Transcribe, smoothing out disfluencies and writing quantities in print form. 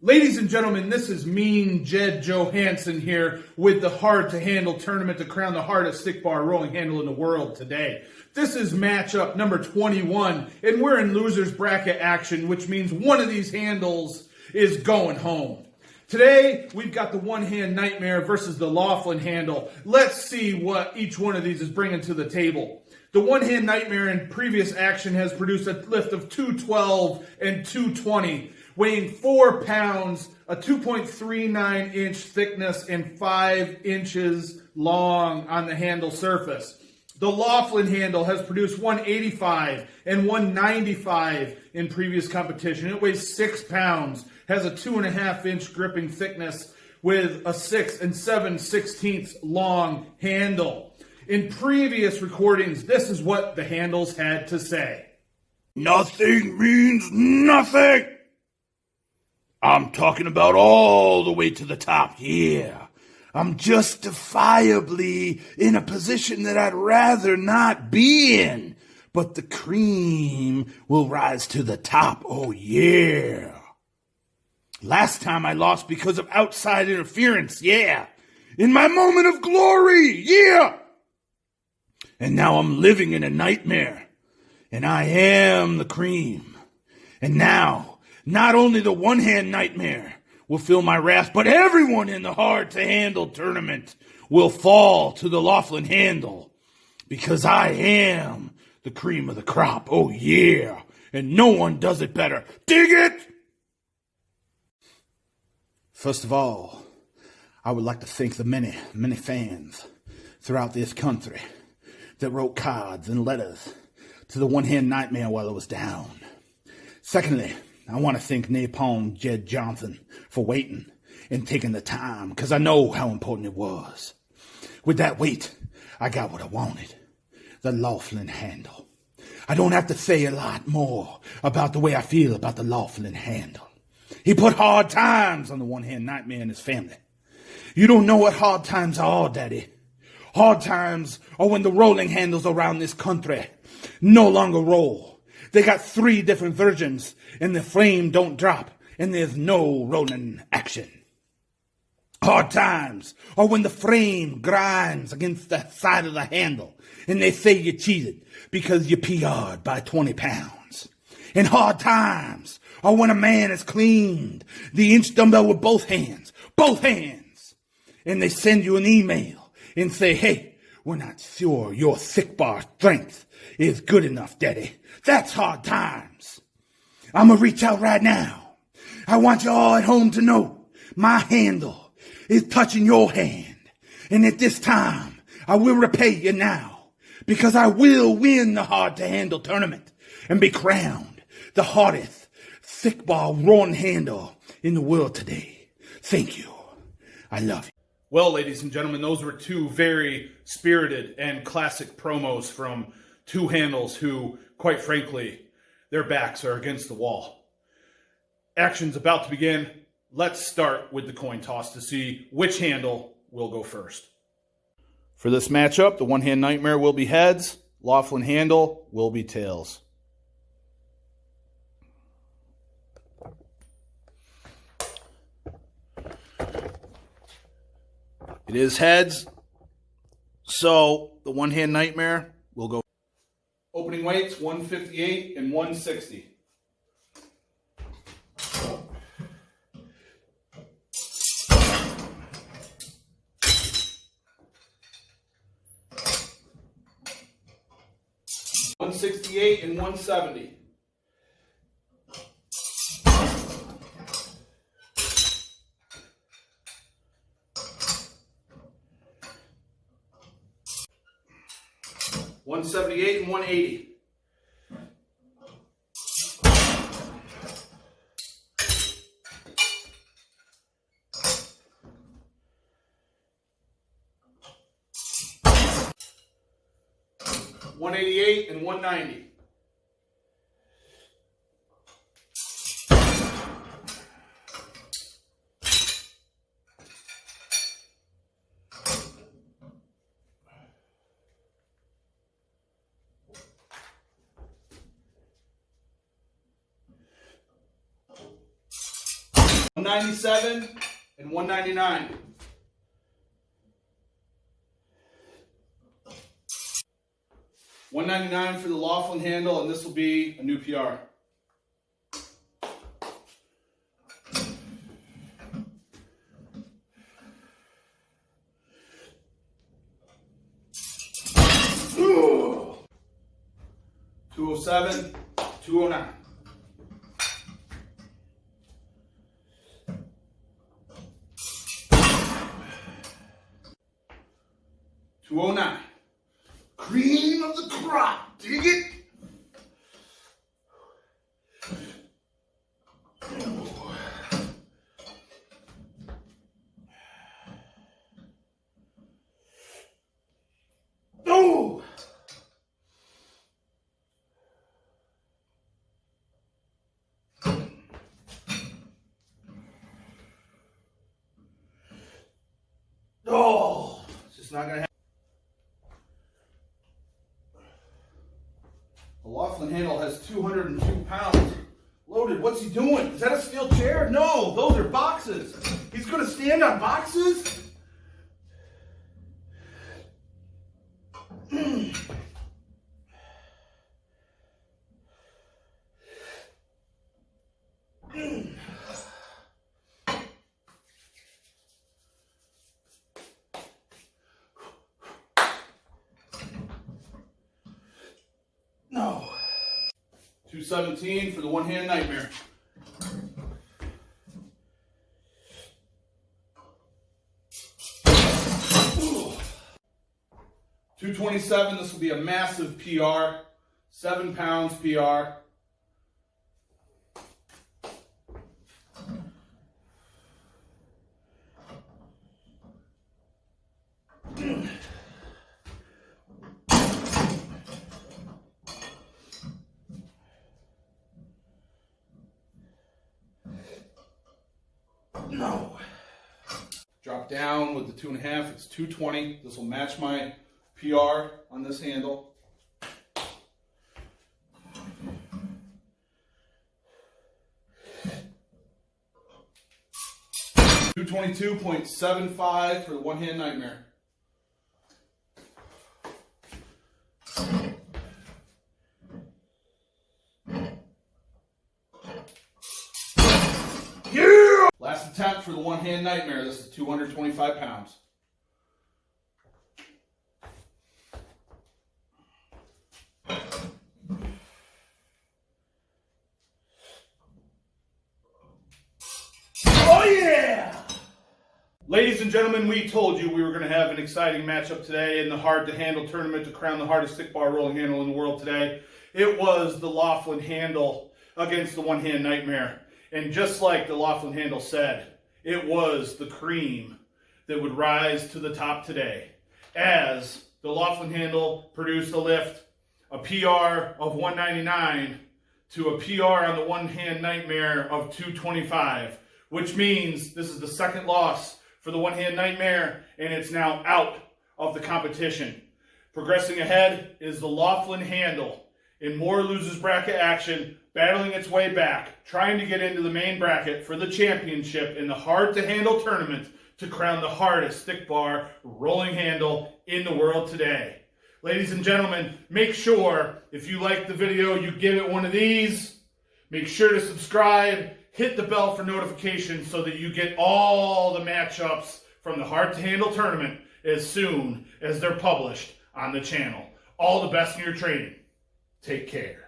Ladies and gentlemen, this is Mean Jed Johansson here with the Hard to Handle tournament to crown the hardest stick bar rolling handle in the world today. This is matchup number 21, and we're in loser's bracket action, which means one of these handles is going home. Today, we've got the one-hand nightmare versus the Loughlin handle. Let's see what each one of these is bringing to the table. The one-hand nightmare in previous action has produced a lift of 212 and 220, weighing 4 pounds, a 2.39-inch thickness, and 5 inches long on the handle surface. The Loughlin handle has produced 185 and 195 in previous competition. It weighs 6 pounds, has a 2.5-inch gripping thickness with a 6 and 7/16 long handle. In previous recordings, this is what the handles had to say. Nothing means nothing. I'm talking about all the way to the top, yeah. I'm justifiably in a position that I'd rather not be in, but the cream will rise to the top, oh yeah. Last time I lost because of outside interference, yeah. In my moment of glory, yeah. And now I'm living in a nightmare, and I am the cream. And now, not only the one-hand nightmare will feel my wrath, but everyone in the hard-to-handle tournament will fall to the Loughlin handle, because I am the cream of the crop, oh yeah, and no one does it better. Dig it? First of all, I would like to thank the many, many fans throughout this country that wrote cards and letters to the one-hand nightmare while I was down. Secondly, I want to thank Napalm Jed Johnson for waiting and taking the time, because I know how important it was. With that wait, I got what I wanted, the Loughlin handle. I don't have to say a lot more about the way I feel about the Loughlin handle. He put hard times on the one-hand nightmare and his family. You don't know what hard times are, Daddy. Hard times are when the rolling handles around this country no longer roll. They got 3 different versions, and the frame don't drop, and there's no rolling action. Hard times are when the frame grinds against the side of the handle, and they say you cheated because you PR'd by 20 pounds. And hard times are when a man has cleaned the inch dumbbell with both hands, and they send you an email and say, hey, we're not sure your thick bar strength is good enough, Daddy. That's hard times. I'm going to reach out right now. I want you all at home to know my handle is touching your hand. And at this time, I will repay you now, because I will win the hard to handle tournament and be crowned the hardest thick bar rolling handle in the world today. Thank you. I love you. Well, ladies and gentlemen, those were 2 very spirited and classic promos from 2 handles who, quite frankly, their backs are against the wall. Action's about to begin. Let's start with the coin toss to see which handle will go first. For this matchup, the one-hand nightmare will be heads. Loughlin handle will be tails. It is heads, so the one-hand nightmare will go. Opening weights, 158 and 160. $168 and $170. $178 and $180. $188 and $190. 197 and 199. $199 for the Loughlin handle, and this will be a new PR. Ooh. 207, 209. $209. Cream of the crop. Dig it? Oh! Oh! It's just not going to happen. The Loughlin handle has 202 pounds loaded. What's he doing? Is that a steel chair? No, those are boxes. He's going to stand on boxes? No. 217 for the one-hand nightmare. Ooh. 227, this will be a massive PR. 7 pounds PR. No. Drop down with the 2.5. It's 220. This will match my PR on this handle. $222.75 for the one-hand nightmare. Yeah! Last attempt for the one-hand nightmare. This is 225 pounds. Oh yeah! Ladies and gentlemen, we told you we were going to have an exciting matchup today in the Hard to Handle tournament to crown the hardest stick bar rolling handle in the world today. It was the Loughlin handle against the one-hand nightmare. And just like the Loughlin handle said, it was the cream that would rise to the top today, as the Loughlin handle produced a lift, a PR of 199 to a PR on the one-hand nightmare of 225, which means this is the second loss for the one-hand nightmare, and it's now out of the competition. Progressing ahead is the Loughlin handle in more losers bracket action, battling its way back, trying to get into the main bracket for the championship in the Hard to Handle tournament to crown the hardest stick bar rolling handle in the world today. Ladies and gentlemen, make sure if you like the video, you give it one of these. Make sure to subscribe, hit the bell for notifications so that you get all the matchups from the Hard to Handle tournament as soon as they're published on the channel. All the best in your training. Take care.